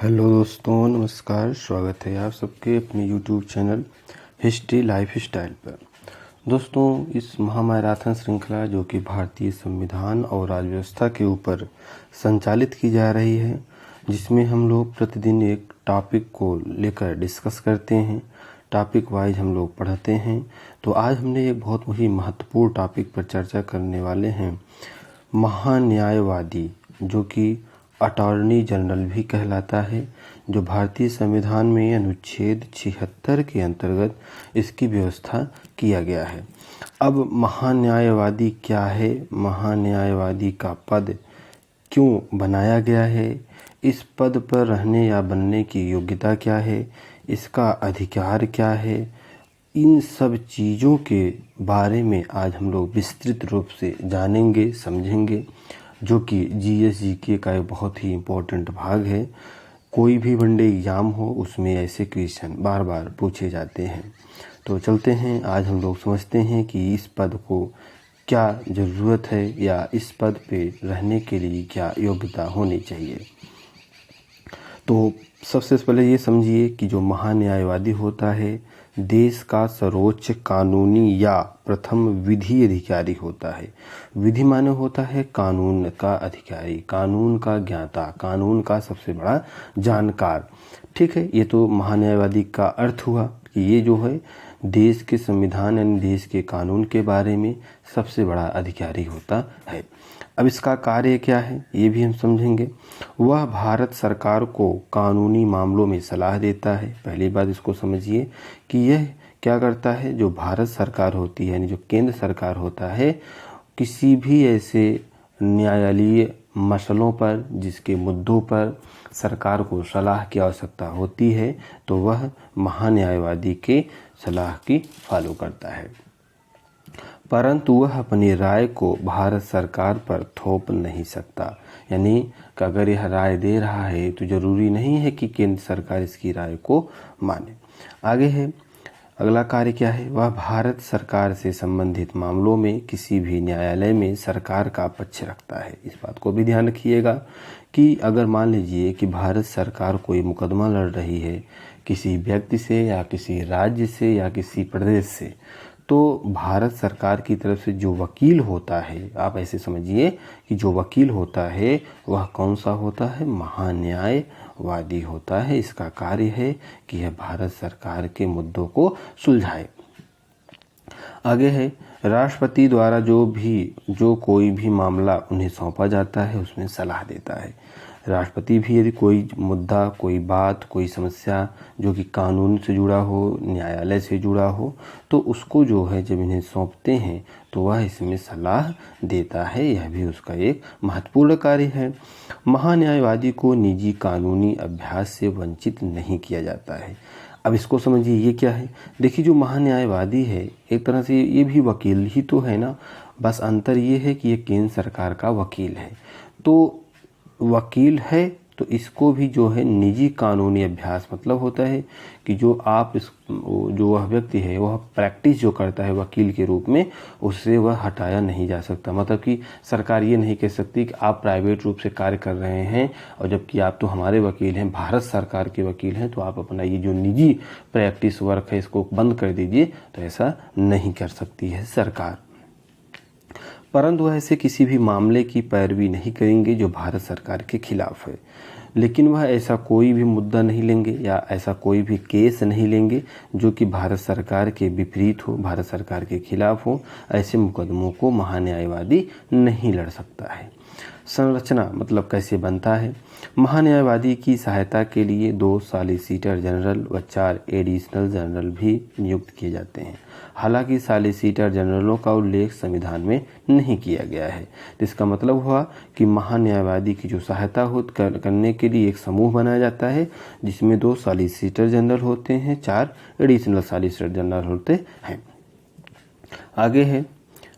Hello दोस्तों, नमस्कार। स्वागत है आप सबके अपने YouTube channel history life style पर। दोस्तों, इस महामैराथन श्रृंखला जो कि भारतीय संविधान और राज्य व्यवस्था के ऊपर संचालित की जा रही है, जिसमें हम लोग प्रतिदिन एक टॉपिक को लेकर डिस्कस करते हैं, टॉपिक वाइज हम लोग पढ़ते हैं। तो आज हमने एक बहुत ही महत्वपूर्ण टॉपिक पर चर्चा करने वाले हैं। महान्यायवादी, जो कि अटॉर्नी जनरल भी कहलाता है, जो भारतीय संविधान में अनुच्छेद 76 के अंतर्गत इसकी व्यवस्था किया गया है। अब महान्यायवादी क्या है, महान्यायवादी का पद क्यों बनाया गया है, इस पद पर रहने या बनने की योग्यता क्या है, इसका अधिकार क्या है, इन सब चीज़ों के बारे में आज हम लोग विस्तृत रूप से जानेंगे, समझेंगे, जो कि जीएस/जीके का एक बहुत ही इम्पोर्टेंट भाग है। कोई भी वनडे एग्ज़ाम हो, उसमें ऐसे क्वेश्चन बार बार पूछे जाते हैं। तो चलते हैं, आज हम लोग समझते हैं कि इस पद को क्या ज़रूरत है या इस पद पे रहने के लिए क्या योग्यता होनी चाहिए। तो सबसे पहले ये समझिए कि जो महान्यायवादी होता है, देश का सर्वोच्च कानूनी या प्रथम विधि अधिकारी होता है। विधि माने होता है कानून का अधिकारी, कानून का ज्ञाता, कानून का सबसे बड़ा जानकार। ठीक है, ये तो महान्यायवादी का अर्थ हुआ कि ये जो है देश के संविधान यानी देश के कानून के बारे में सबसे बड़ा अधिकारी होता है। अब इसका कार्य क्या है, ये भी हम समझेंगे। वह भारत सरकार को कानूनी मामलों में सलाह देता है। पहली बात इसको समझिए कि यह क्या करता है, जो भारत सरकार होती है यानी जो केंद्र सरकार होता है, किसी भी ऐसे न्यायालयीय मसलों पर, जिसके मुद्दों पर सरकार को सलाह की आवश्यकता होती है, तो वह महान्यायवादी के सलाह की फॉलो करता है। परंतु वह अपनी राय को भारत सरकार पर थोप नहीं सकता। यानी कि अगर यह राय दे रहा है तो ज़रूरी नहीं है कि केंद्र सरकार इसकी राय को माने। आगे है, अगला कार्य क्या है, वह भारत सरकार से संबंधित मामलों में किसी भी न्यायालय में सरकार का पक्ष रखता है। इस बात को भी ध्यान रखिएगा कि अगर मान लीजिए कि भारत सरकार कोई मुकदमा लड़ रही है किसी व्यक्ति से या किसी राज्य से या किसी प्रदेश से, तो भारत सरकार की तरफ से जो वकील होता है, आप ऐसे समझिए कि जो वकील होता है वह कौन सा होता है, महान्यायवादी होता है। इसका कार्य है कि यह भारत सरकार के मुद्दों को सुलझाए। आगे है, राष्ट्रपति द्वारा जो कोई भी मामला उन्हें सौंपा जाता है उसमें सलाह देता है। राष्ट्रपति भी यदि कोई मुद्दा, कोई बात, कोई समस्या जो कि कानून से जुड़ा हो, न्यायालय से जुड़ा हो, तो उसको जो है जब इन्हें सौंपते हैं तो वह इसमें सलाह देता है। यह भी उसका एक महत्वपूर्ण कार्य है। महान्यायवादी को निजी कानूनी अभ्यास से वंचित नहीं किया जाता है। अब इसको समझिए, ये क्या है। देखिए, जो महान्यायवादी है एक तरह से ये भी वकील ही तो है ना, बस अंतर ये है कि ये केंद्र सरकार का वकील है। तो वकील है तो इसको भी जो है निजी कानूनी अभ्यास मतलब होता है कि जो वह व्यक्ति है वह प्रैक्टिस जो करता है वकील के रूप में, उससे वह हटाया नहीं जा सकता। मतलब कि सरकार ये नहीं कह सकती कि आप प्राइवेट रूप से कार्य कर रहे हैं और जबकि आप तो हमारे वकील हैं, भारत सरकार के वकील हैं, तो आप अपना ये जो निजी प्रैक्टिस वर्क है इसको बंद कर दीजिए। तो ऐसा नहीं कर सकती है सरकार। परंतु वह ऐसे किसी भी मामले की पैरवी नहीं करेंगे जो भारत सरकार के खिलाफ है। लेकिन वह ऐसा कोई भी मुद्दा नहीं लेंगे या ऐसा कोई भी केस नहीं लेंगे जो कि भारत सरकार के विपरीत हो, भारत सरकार के खिलाफ हो। ऐसे मुकदमों को महान्यायवादी नहीं लड़ सकता है। संरचना मतलब कैसे बनता है। महान्यायवादी की सहायता के लिए 2 सॉलिसिटर जनरल व 4 एडिशनल जनरल भी नियुक्त किए जाते हैं। हालांकि सॉलिसिटर जनरलों का उल्लेख संविधान में नहीं किया गया है। इसका मतलब हुआ कि महान्यायवादी की जो सहायता करने के लिए एक समूह बनाया जाता है, जिसमें 2 सॉलिसिटर जनरल होते हैं, 4 एडिशनल सॉलिसिटर जनरल होते हैं। आगे है,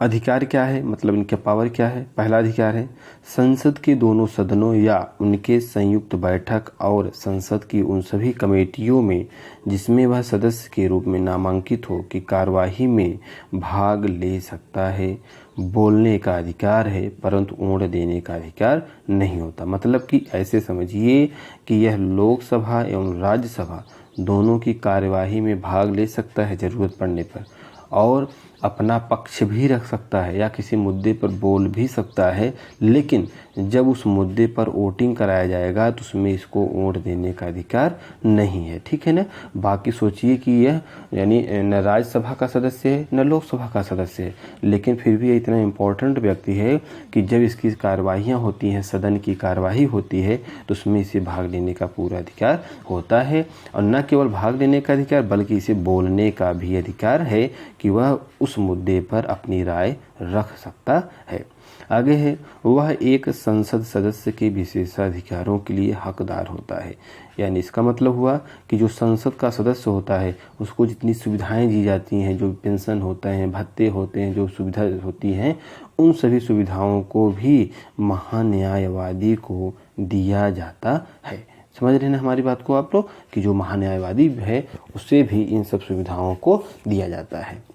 अधिकार क्या है, मतलब इनके पावर क्या है। पहला अधिकार है, संसद के दोनों सदनों या उनके संयुक्त बैठक और संसद की उन सभी कमेटियों में जिसमें वह सदस्य के रूप में नामांकित हो की कार्यवाही में भाग ले सकता है। बोलने का अधिकार है, परंतु वोट देने का अधिकार नहीं होता। मतलब कि ऐसे समझिए कि यह लोकसभा एवं राज्यसभा दोनों की कार्यवाही में भाग ले सकता है ज़रूरत पड़ने पर, और अपना पक्ष भी रख सकता है या किसी मुद्दे पर बोल भी सकता है, लेकिन जब उस मुद्दे पर वोटिंग कराया जाएगा तो उसमें इसको वोट देने का अधिकार नहीं है। ठीक है ना। बाकी सोचिए कि यह यानी न राज्यसभा का सदस्य है न लोकसभा का सदस्य है, लेकिन फिर भी इतना इम्पोर्टेंट व्यक्ति है कि जब इसकी कार्यवाहियाँ होती हैं, सदन की कार्यवाही होती है, तो उसमें इसे भाग लेने का पूरा अधिकार होता है। और न केवल भाग लेने का अधिकार बल्कि इसे बोलने का भी अधिकार है कि वह उस मुद्दे पर अपनी राय रख सकता है। आगे है, वह एक संसद सदस्य के विशेषाधिकारों के लिए हकदार होता है। यानी इसका मतलब हुआ कि जो संसद का सदस्य होता है उसको जितनी सुविधाएं दी जाती हैं, जो पेंशन होता है, भत्ते होते हैं, जो सुविधा होती हैं, उन सभी सुविधाओं को भी महान्यायवादी को दिया जाता है। समझ रहे हैं ना हमारी बात को आप लोग, कि जो महान्यायवादी है उसे भी इन सब सुविधाओं को दिया जाता है।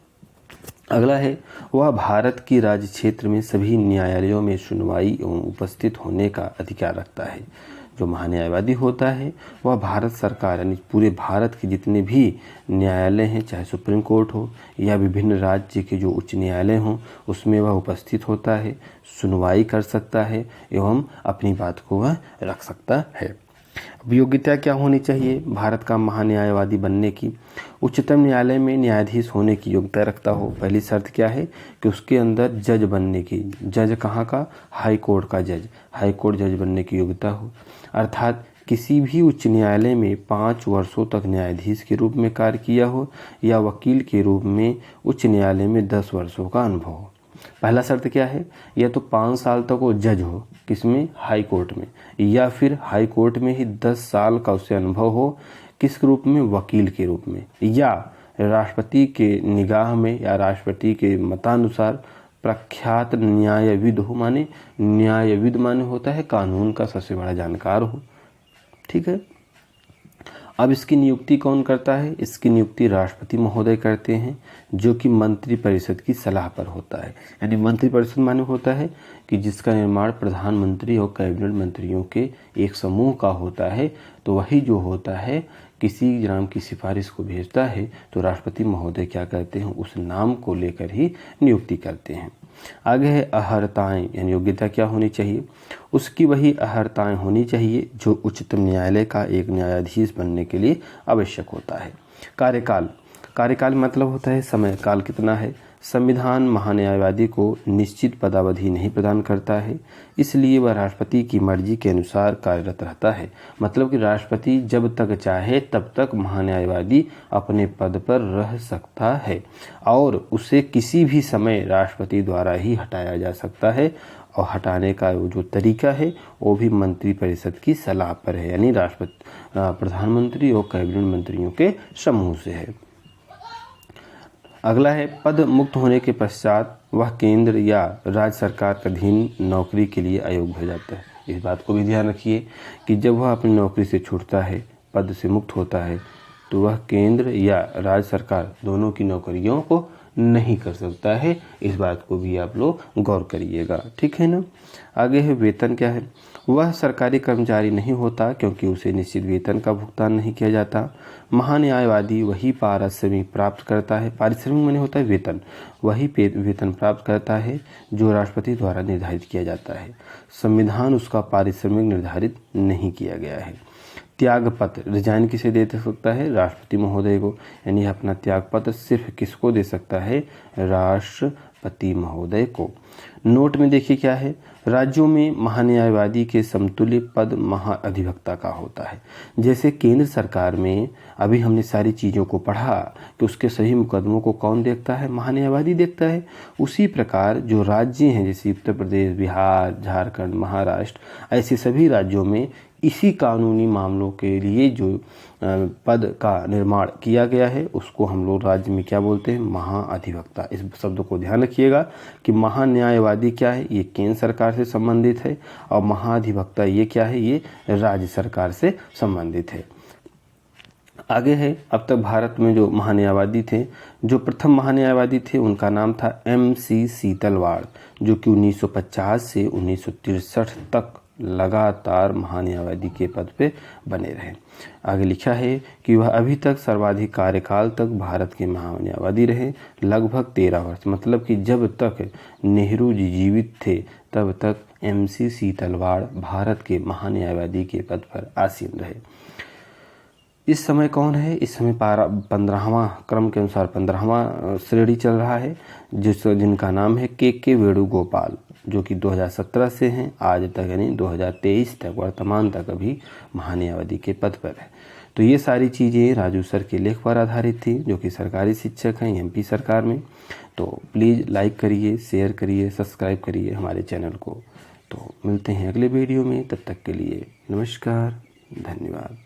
अगला है, वह भारत की राज्य क्षेत्र में सभी न्यायालयों में सुनवाई एवं उपस्थित होने का अधिकार रखता है। जो महान्यायवादी होता है वह भारत सरकार यानी पूरे भारत के जितने भी न्यायालय हैं, चाहे सुप्रीम कोर्ट हो या विभिन्न राज्य के जो उच्च न्यायालय हों, उसमें वह उपस्थित होता है, सुनवाई कर सकता है एवं अपनी बात को वह रख सकता है। अब योग्यता क्या होनी चाहिए भारत का महान्यायवादी बनने की? उच्चतम न्यायालय में न्यायाधीश होने की योग्यता रखता हो। पहली शर्त क्या है कि उसके अंदर जज बनने की, जज कहाँ का? हाई कोर्ट का जज, हाई कोर्ट जज बनने की योग्यता हो। अर्थात किसी भी उच्च न्यायालय में 5 वर्षों तक न्यायाधीश के रूप में कार्य किया हो या वकील के रूप में उच्च न्यायालय में 10 वर्षों का अनुभव हो। पहला शर्त क्या है? या तो 5 साल तक वो जज हो, किसमें? हाई कोर्ट में, या फिर हाई कोर्ट में ही 10 साल का उसे अनुभव हो, किस रूप में? वकील के रूप में, या राष्ट्रपति के निगाह में या राष्ट्रपति के मतानुसार प्रख्यात न्यायविद हो। माने न्यायविद माने होता है कानून का सबसे बड़ा जानकार हो। ठीक है। अब इसकी नियुक्ति कौन करता है? इसकी नियुक्ति राष्ट्रपति महोदय करते हैं, जो कि मंत्रिपरिषद की सलाह पर होता है। यानी मंत्रिपरिषद माने होता है कि जिसका निर्माण प्रधानमंत्री और कैबिनेट मंत्रियों के एक समूह का होता है। तो वही जो होता है किसी नाम की सिफारिश को भेजता है तो राष्ट्रपति महोदय क्या करते हैं? उस नाम को लेकर ही नियुक्ति करते हैं। आगे है अहर्ताएं, यानी योग्यता क्या होनी चाहिए? उसकी वही अहर्ताएं होनी चाहिए जो उच्चतम न्यायालय का एक न्यायाधीश बनने के लिए आवश्यक होता है। कार्यकाल, कार्यकाल मतलब होता है समय काल कितना है। संविधान महान्यायवादी को निश्चित पदावधि नहीं प्रदान करता है, इसलिए वह राष्ट्रपति की मर्जी के अनुसार कार्यरत रहता है। मतलब कि राष्ट्रपति जब तक चाहे तब तक महान्यायवादी अपने पद पर रह सकता है और उसे किसी भी समय राष्ट्रपति द्वारा ही हटाया जा सकता है। और हटाने का जो तरीका है वो भी मंत्रिपरिषद की सलाह पर है, यानी राष्ट्रपति, प्रधानमंत्री और कैबिनेट मंत्रियों के समूह से है। अगला है, पद मुक्त होने के पश्चात वह केंद्र या राज्य सरकार के अधीन नौकरी के लिए अयोग्य हो जाता है। इस बात को भी ध्यान रखिए कि जब वह अपनी नौकरी से छूटता है, पद से मुक्त होता है, तो वह केंद्र या राज्य सरकार दोनों की नौकरियों को नहीं कर सकता है। इस बात को भी आप लोग गौर करिएगा। ठीक है ना। आगे है वेतन क्या है? वह सरकारी कर्मचारी नहीं होता क्योंकि उसे निश्चित वेतन का भुगतान नहीं किया जाता। महान्यायवादी वही पारिश्रमिक प्राप्त करता है, पारिश्रमिक माने होता है वेतन, वही वेतन प्राप्त करता है जो राष्ट्रपति द्वारा निर्धारित किया जाता है। संविधान उसका पारिश्रमिक निर्धारित नहीं किया गया है। त्यागपत्र, रिजाइन किसे दे सकता है? राष्ट्रपति महोदय को। यानी अपना त्यागपत्र सिर्फ किसको दे सकता है? राष्ट्रपति महोदय को। नोट में देखिए क्या है, राज्यों में महान्यायवादी के समतुल्य पद महाअधिवक्ता का होता है। जैसे केंद्र सरकार में अभी हमने सारी चीज़ों को पढ़ा कि उसके सही मुकदमों को कौन देखता है? महान्यायवादी देखता है। उसी प्रकार जो राज्य हैं जैसे उत्तर प्रदेश, बिहार, झारखंड, महाराष्ट्र, ऐसे सभी राज्यों में इसी कानूनी मामलों के लिए जो पद का निर्माण किया गया है उसको हम लोग राज्य में क्या बोलते हैं? महाअधिवक्ता। इस शब्द को ध्यान रखिएगा कि महान्यायवादी क्या है? ये केंद्र सरकार से संबंधित है और महाअधिवक्ता ये क्या है? ये राज्य सरकार से संबंधित है। आगे है, अब तक भारत में जो महान्यायवादी थे, जो प्रथम महान्यायवादी थे उनका नाम था MC सीतलवाड़, जो कि 1950 से 1963 तक लगातार महान्यायवादी के पद पे बने रहे। आगे लिखा है कि वह अभी तक सर्वाधिक कार्यकाल तक भारत के महान्यायवादी रहे, लगभग 13 वर्ष। मतलब कि जब तक नेहरू जी जीवित थे तब तक MC सीतलवाड़ भारत के महान्यायवादी के पद पर आसीन रहे। इस समय कौन है? इस समय 15वां क्रम के अनुसार 15वां श्रेणी चल रहा है, जिनका नाम है के वेणुगोपाल, जो कि 2017 से हैं आज तक, यानी 2023 तक, वर्तमान तक अभी महान्यायवादी के पद पर है। तो ये सारी चीज़ें राजू सर के लेख पर आधारित थी, जो कि सरकारी शिक्षक हैं MP सरकार में। तो प्लीज़ लाइक करिए, शेयर करिए, सब्सक्राइब करिए हमारे चैनल को। तो मिलते हैं अगले वीडियो में, तब तक के लिए नमस्कार, धन्यवाद।